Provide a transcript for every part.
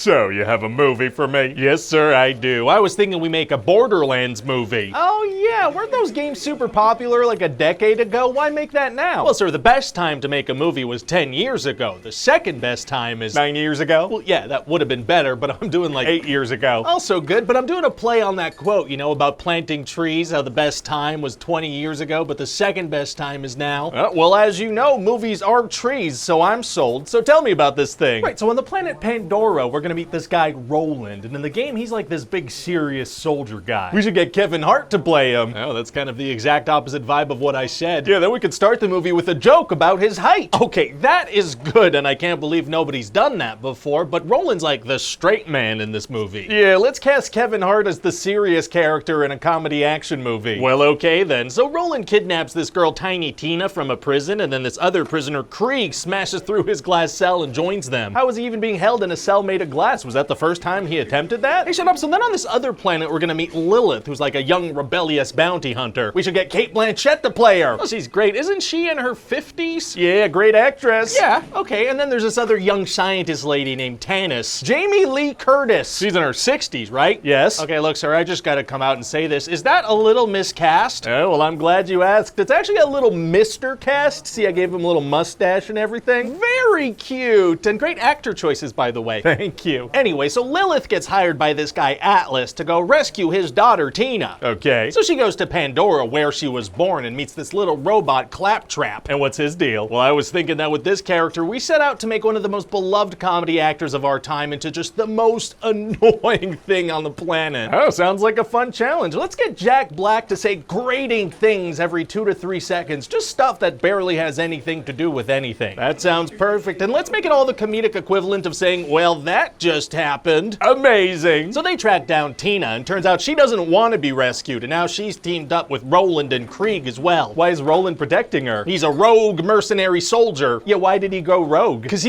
So, you have a movie for me? Yes, sir, I do. I was thinking we make a Borderlands movie. Oh yeah, weren't those games super popular like a decade ago? Why make that now? Well, sir, the best time to make a movie was 10 years ago. The second best time is 9 years ago? Well, yeah, that would have been better, but I'm doing like 8 years ago. Also good, but I'm doing a play on that quote, you know, about planting trees, how the best time was 20 years ago, but the second best time is now. Well, as you know, movies are trees, so I'm sold. So tell me about this thing. Right, so on the planet Pandora, we're gonna meet this guy, Roland, and in the game, he's like this big, serious soldier guy. We should get Kevin Hart to play him. Oh, that's kind of the exact opposite vibe of what I said. Yeah, then we could start the movie with a joke about his height. Okay, that is good, and I can't believe nobody's done that before, but Roland's like the straight man in this movie. Yeah, let's cast Kevin Hart as the serious character in a comedy action movie. Well, okay then. So Roland kidnaps this girl, Tiny Tina, from a prison, and then this other prisoner, Krieg, smashes through his glass cell and joins them. How was he even being held in a cell made of glass? Was that the first time he attempted that? Hey, shut up. So then on this other planet, we're gonna meet Lilith, who's like a young, rebellious bounty hunter. We should get Cate Blanchett to play her. Oh, she's great. Isn't she in her 50s? Yeah, great actress. Yeah, okay. And then there's this other young scientist lady named Tanis. Jamie Lee Curtis. She's in her 60s, right? Yes. Okay, look, sir, I just gotta come out and say this. Is that a little miscast? Oh, well, I'm glad you asked. It's actually a little Mr. Cast. See, I gave him a little mustache and everything. Very cute. And great actor choices, by the way. Thank you. Anyway, so Lilith gets hired by this guy, Atlas, to go rescue his daughter, Tina. Okay. So she goes to Pandora, where she was born, and meets this little robot, Claptrap. And what's his deal? Well, I was thinking that with this character, we set out to make one of the most beloved comedy actors of our time into just the most annoying thing on the planet. Oh, sounds like a fun challenge. Let's get Jack Black to say grating things every 2 to 3 seconds. Just stuff that barely has anything to do with anything. That sounds perfect. And let's make it all the comedic equivalent of saying, well, that just happened. Amazing. So they track down Tina, and turns out she doesn't want to be rescued, and now she's teamed up with Roland and Krieg as well. Why is Roland protecting her? He's a rogue mercenary soldier. Yeah, why did he go rogue? Because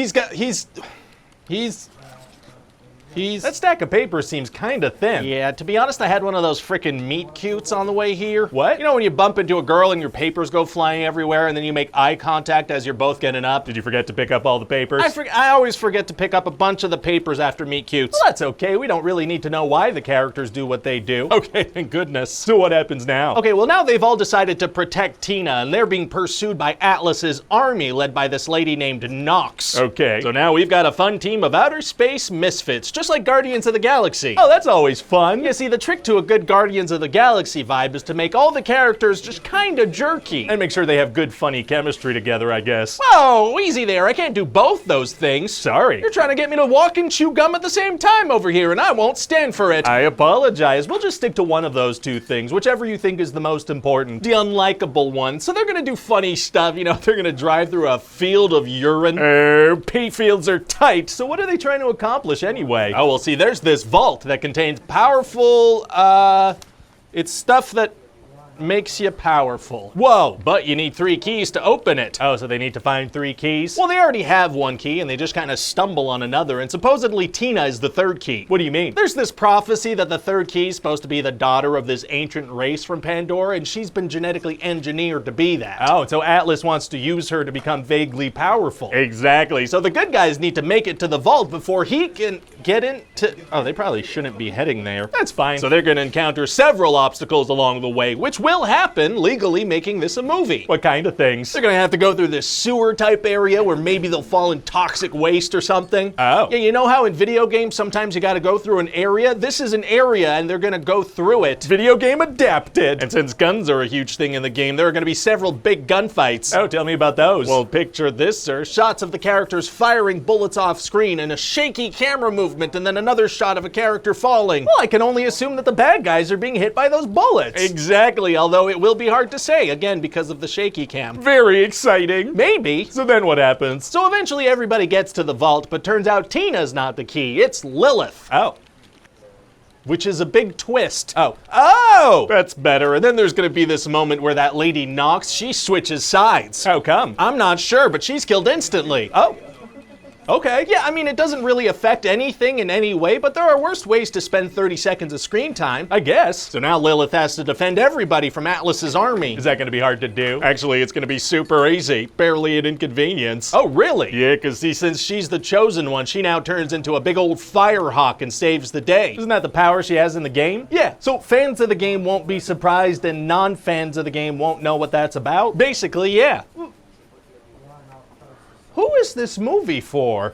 That stack of paper seems kinda thin. Yeah, to be honest, I had one of those frickin' meet cutes on the way here. What? You know when you bump into a girl and your papers go flying everywhere and then you make eye contact as you're both getting up? Did you forget to pick up all the papers? I always forget to pick up a bunch of the papers after meet cutes. Well, that's okay. We don't really need to know why the characters do what they do. Okay, thank goodness. So what happens now? Okay, well now they've all decided to protect Tina, and they're being pursued by Atlas's army led by this lady named Nox. Okay. So now we've got a fun team of outer space misfits, just like Guardians of the Galaxy. Oh, that's always fun. You see, the trick to a good Guardians of the Galaxy vibe is to make all the characters just kinda jerky. And make sure they have good, funny chemistry together, I guess. Whoa, easy there. I can't do both those things. Sorry. You're trying to get me to walk and chew gum at the same time over here, and I won't stand for it. I apologize. We'll just stick to one of those two things, whichever you think is the most important. The unlikable one. So they're gonna do funny stuff, you know, they're gonna drive through a field of urine. Pea fields are tight, so what are they trying to accomplish anyway? Oh, well, see, there's this vault that contains powerful, it's stuff that makes you powerful. Whoa. But you need 3 keys to open it. Oh, so they need to find 3 keys? Well, they already have 1 key, and they just kind of stumble on another, and supposedly Tina is the 3rd key. What do you mean? There's this prophecy that the 3rd key is supposed to be the daughter of this ancient race from Pandora, and she's been genetically engineered to be that. Oh, so Atlas wants to use her to become vaguely powerful. Exactly. So the good guys need to make it to the vault before he can get into... Oh, they probably shouldn't be heading there. That's fine. So they're going to encounter several obstacles along the way, which will happen, legally making this a movie. What kind of things? They're gonna have to go through this sewer type area where maybe they'll fall in toxic waste or something. Oh. Yeah, you know how in video games sometimes you gotta go through an area? This is an area and they're gonna go through it. Video game adapted. And since guns are a huge thing in the game, there are gonna be several big gunfights. Oh, tell me about those. Well, picture this, sir. Shots of the characters firing bullets off screen and a shaky camera movement and then another shot of a character falling. Well, I can only assume that the bad guys are being hit by those bullets. Exactly, although it will be hard to say, again, because of the shaky cam. Very exciting. Maybe. So then what happens? So eventually everybody gets to the vault, but turns out Tina's not the key. It's Lilith. Oh. Which is a big twist. Oh! That's better. And then there's gonna be this moment where that lady Nox, she switches sides. How come? I'm not sure, but she's killed instantly. Oh. Okay, yeah, I mean, it doesn't really affect anything in any way, but there are worse ways to spend 30 seconds of screen time, I guess. So now Lilith has to defend everybody from Atlas's army. Is that gonna be hard to do? Actually, it's gonna be super easy. Barely an inconvenience. Oh, really? Yeah, because since she's the chosen one, she now turns into a big old firehawk and saves the day. Isn't that the power she has in the game? Yeah, so fans of the game won't be surprised and non-fans of the game won't know what that's about. Basically, yeah. Who is this movie for?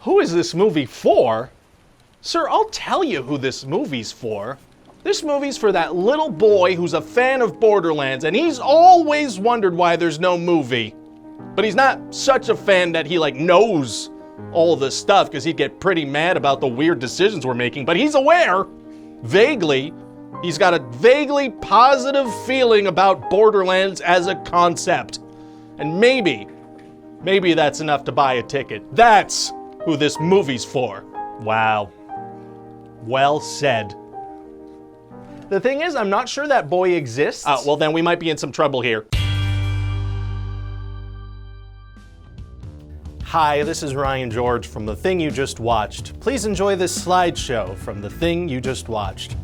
Who is this movie for? Sir, I'll tell you who this movie's for. This movie's for that little boy who's a fan of Borderlands, and he's always wondered why there's no movie. But he's not such a fan that he knows all the stuff, because he'd get pretty mad about the weird decisions we're making, but he's aware, vaguely. He's got a vaguely positive feeling about Borderlands as a concept. And maybe that's enough to buy a ticket. That's who this movie's for. Wow. Well said. The thing is, I'm not sure that boy exists. Well, then we might be in some trouble here. Hi, this is Ryan George from The Thing You Just Watched. Please enjoy this slideshow from The Thing You Just Watched.